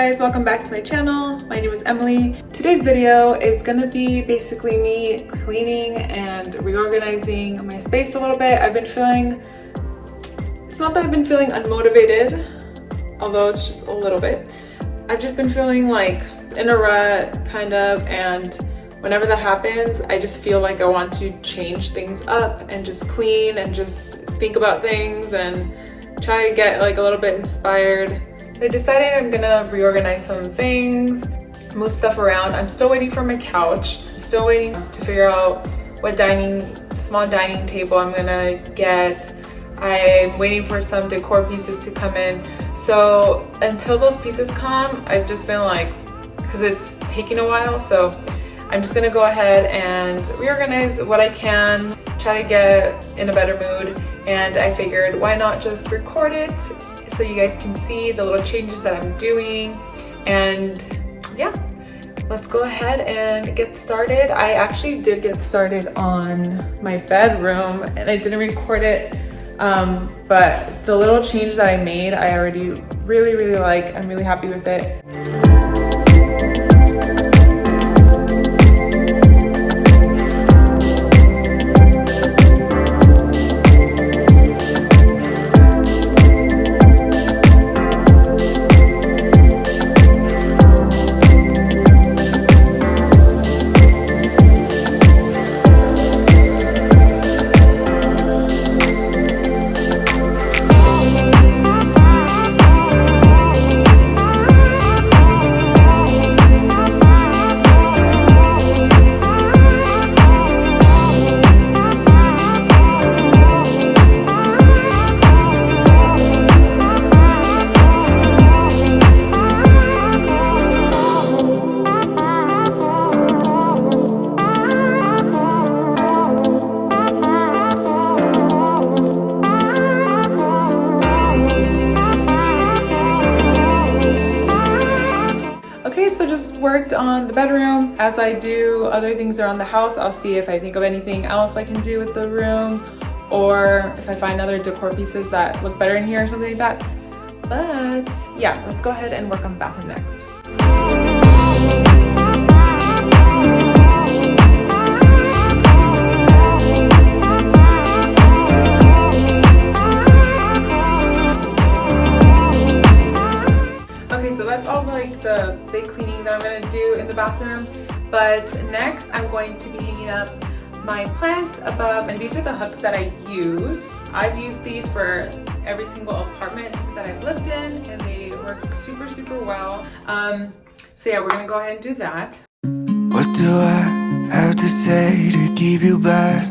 guys, welcome back to my channel. My name is Emily. Today's video is gonna be basically me cleaning and reorganizing my space a little bit. It's not that I've been feeling unmotivated, although it's just a little bit. I've just been feeling like in a rut, kind of, and whenever that happens, I just feel like I want to change things up and just clean and just think about things and try to get like a little bit inspired. So I decided I'm gonna reorganize some things, move stuff around. I'm still waiting for my couch. I'm still waiting to figure out what small dining table I'm gonna get. I'm waiting for some decor pieces to come in. So until those pieces come, I've just been like, because it's taking a while, so I'm just gonna go ahead and reorganize what I can, try to get in a better mood. And I figured, why not just record it so you guys can see the little changes that I'm doing. And yeah, let's go ahead and get started. I actually did get started on my bedroom and I didn't record it, but the little change that I made, I already really like. I'm really happy with it. So just worked on the bedroom. As I do other things around the house, I'll see if I think of anything else I can do with the room, or if I find other decor pieces that look better in here or something like that. But yeah, let's go ahead and work on the bathroom next. So that's all like the big cleaning that I'm gonna do in the bathroom. But next I'm going to be hanging up my plant above, and these are the hooks that I use. I've used these for every single apartment that I've lived in and they work super well. So yeah, we're gonna go ahead and do that. What do I have to say to keep you by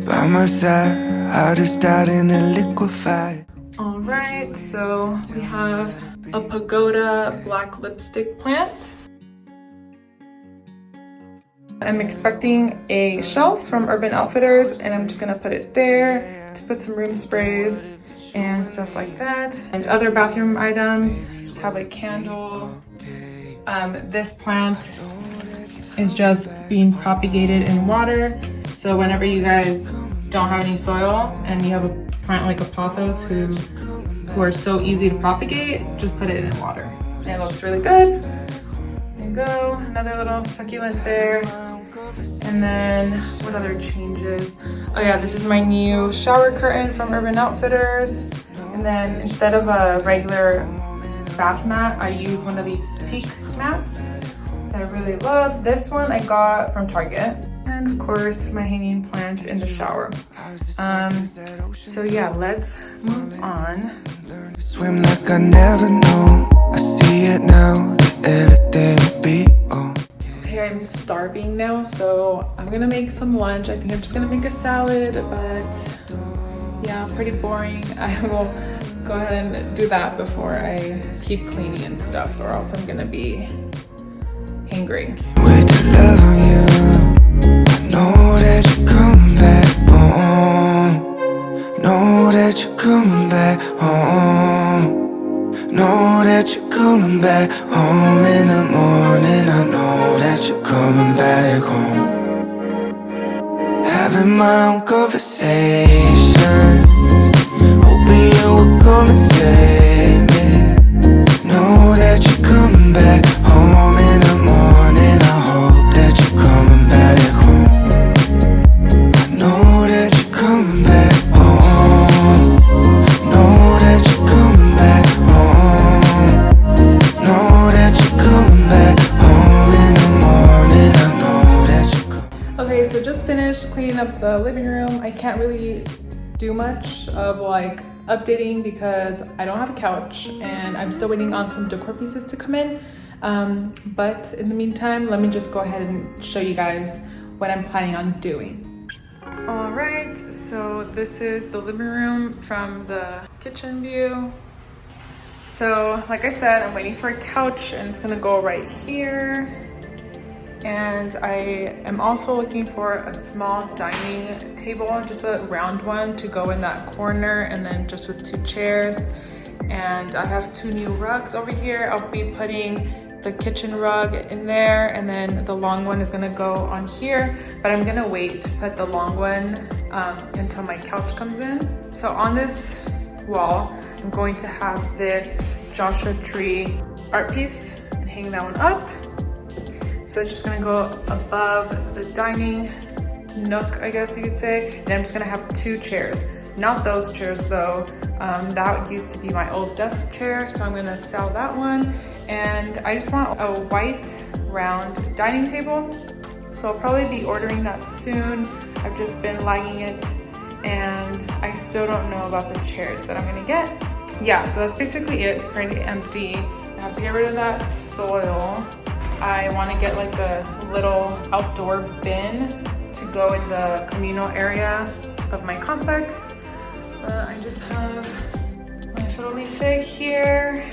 my side? How to start in a liquefied. Alright, so we have a pagoda black lipstick plant. I'm expecting a shelf from Urban Outfitters and I'm just gonna put it there to put some room sprays and stuff like that. And other bathroom items, just have a candle. This plant is just being propagated in water. So whenever you guys don't have any soil and you have a plant like a pothos who are so easy to propagate, just put it in water. And it looks really good. There you go, another little succulent there. And then what other changes? Oh yeah, this is my new shower curtain from Urban Outfitters. And then instead of a regular bath mat, I use one of these teak mats that I really love. This one I got from Target. And of course, my hanging plant in the shower. So yeah, let's move on. Swim like I never know. I see it now, that everything will be on. Okay, I'm starving now, so I'm gonna make some lunch. I think I'm just gonna make a salad, but yeah, pretty boring. I will go ahead and do that before I keep cleaning and stuff, or else I'm gonna be hangry. Wait to love you. I know that you're coming back home. Know that you're coming back home. Know that you're coming back home in the morning. I know that you're coming back home. Having my own conversations, hoping you will come and save me. Know that you're coming coming back home in the morning. I hope that you're coming back home. I know that you're coming back home. Know that you're coming back home. Know that you're coming back home in the morning. I know that you're coming. Okay, so just finished cleaning up the living room. I can't really do much of like updating because I don't have a couch and I'm still waiting on some decor pieces to come in. But in the meantime, let me just go ahead and show you guys what I'm planning on doing. All right, so this is the living room from the kitchen view. So like I said, I'm waiting for a couch and it's gonna go right here. And I am also looking for a small dining table, just a round one to go in that corner, and then just with 2 chairs. And I have 2 new rugs over here. I'll be putting the kitchen rug in there, and then the long one is gonna go on here, but I'm gonna wait to put the long one until my couch comes in. So on this wall, I'm going to have this Joshua Tree art piece and hang that one up. So it's just gonna go above the dining nook, I guess you could say. And I'm just gonna have 2 chairs. Not those chairs though. That used to be my old desk chair, so I'm gonna sell that one. And I just want a white round dining table. So I'll probably be ordering that soon. I've just been lagging it and I still don't know about the chairs that I'm gonna get. Yeah, so that's basically it. It's pretty empty. I have to get rid of that soil. I want to get like a little outdoor bin to go in the communal area of my complex. I just have my fiddle leaf fig here.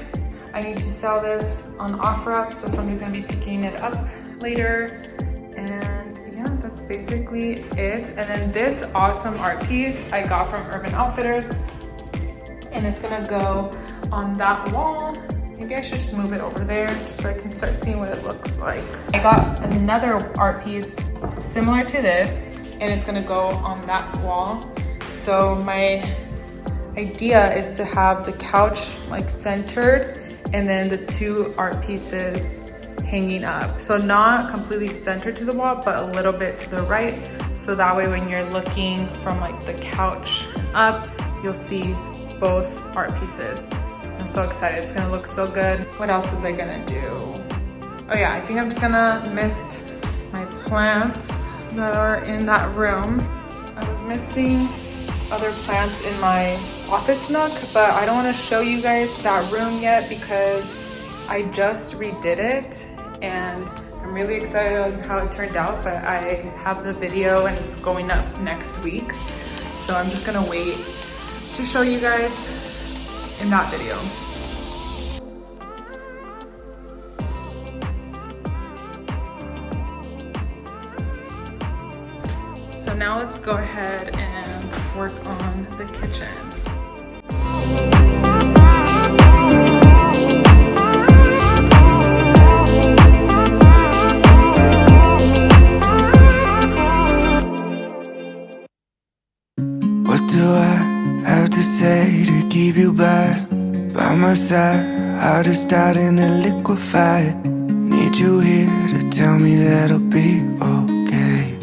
I need to sell this on OfferUp, so somebody's gonna be picking it up later. And yeah, that's basically it. And then this awesome art piece I got from Urban Outfitters, and it's gonna go on that wall. Maybe I should just move it over there just so I can start seeing what it looks like. I got another art piece similar to this, and it's gonna go on that wall. So my idea is to have the couch like centered and then the 2 art pieces hanging up. So not completely centered to the wall, but a little bit to the right. So that way when you're looking from like the couch up, you'll see both art pieces. I'm so excited, it's gonna look so good. What else was I gonna do? Oh yeah, I think I'm just gonna mist my plants that are in that room. I was missing other plants in my office nook, but I don't wanna show you guys that room yet because I just redid it and I'm really excited on how it turned out, but I have the video and it's going up next week. So I'm just gonna wait to show you guys in that video. So now let's go ahead and work on the kitchen. What do I have to say to keep you by my side? How to start in a liquefy. Need you here to tell me that I'll be okay.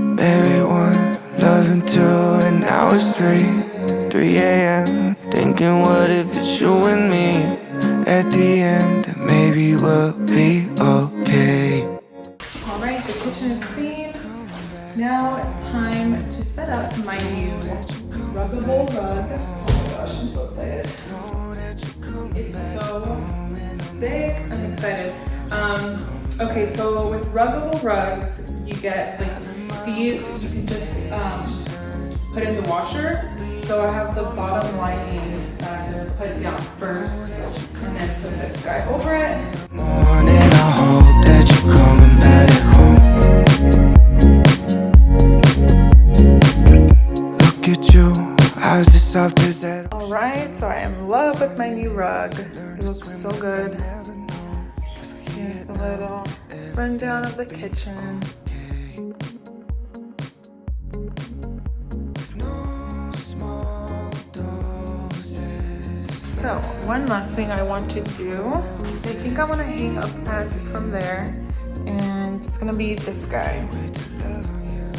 Married 1, loving 2, and now it's 3 a.m. Thinking what if it's you and me at the end, that maybe we'll be okay. All right, the kitchen is clean. Now time to set up my new ruggable rug. Oh my gosh, I'm so excited. It's so sick, I'm excited. Okay, so with ruggable rugs, you get like these, you can just put in the washer. So I have the bottom lining that I'm gonna put down first and then put this guy over it. Morning, I hope that you're coming back home. Look at you, eyes as soft as that. All right, so I am in love with my new rug. It looks so good. Here's the little rundown of the kitchen. So one last thing I want to do, I think I want to hang a plant from there, and it's gonna be this guy.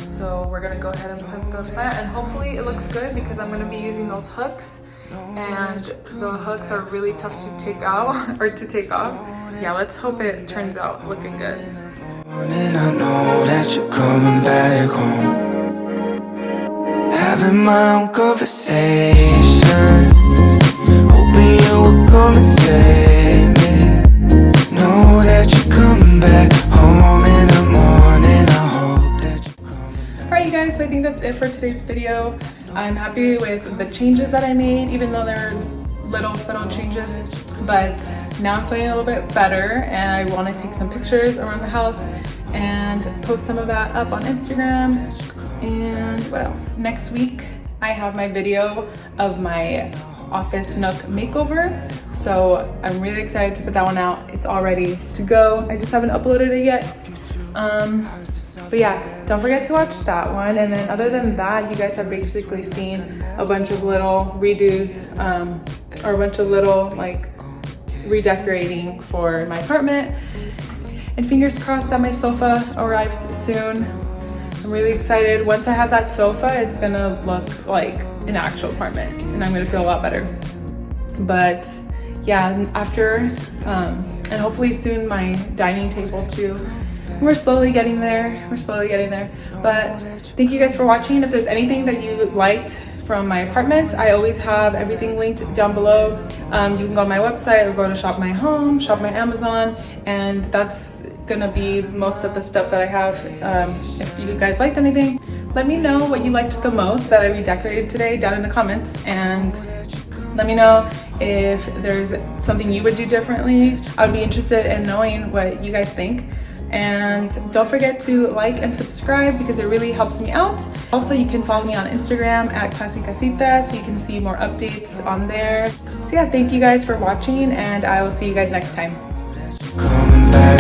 So we're gonna go ahead and put the plant, and hopefully it looks good because I'm gonna be using those hooks, and the hooks are really tough to take out or to take off. Yeah, let's hope it turns out looking good. And I know that you're coming back home. Having my own conversations, hoping you will come and save me. Know that you're coming back home in the morning. I hope that you're coming back. Alright you guys, so I think that's it for today's video. I'm happy with the changes that I made, even though they're little subtle changes, but now I'm feeling a little bit better, and I want to take some pictures around the house and post some of that up on Instagram. And what else? Next week I have my video of my office nook makeover, so I'm really excited to put that one out. It's all ready to go. I just haven't uploaded it yet. But yeah, don't forget to watch that one. And then other than that, you guys have basically seen a bunch of little redos, or a bunch of little like redecorating for my apartment. And fingers crossed that my sofa arrives soon. I'm really excited. Once I have that sofa, it's gonna look like an actual apartment, and I'm gonna feel a lot better. But yeah, after, and hopefully soon my dining table too. We're slowly getting there. But thank you guys for watching. If there's anything that you liked from my apartment, I always have everything linked down below. You can go on my website or go to Shop My Home, Shop My Amazon, and that's gonna be most of the stuff that I have. If you guys liked anything, let me know what you liked the most that I redecorated today down in the comments, and let me know if there's something you would do differently. I would be interested in knowing what you guys think. And don't forget to like and subscribe because it really helps me out. Also, you can follow me on Instagram at Classy Casita so you can see more updates on there. So yeah, thank you guys for watching, and I will see you guys next time. Coming back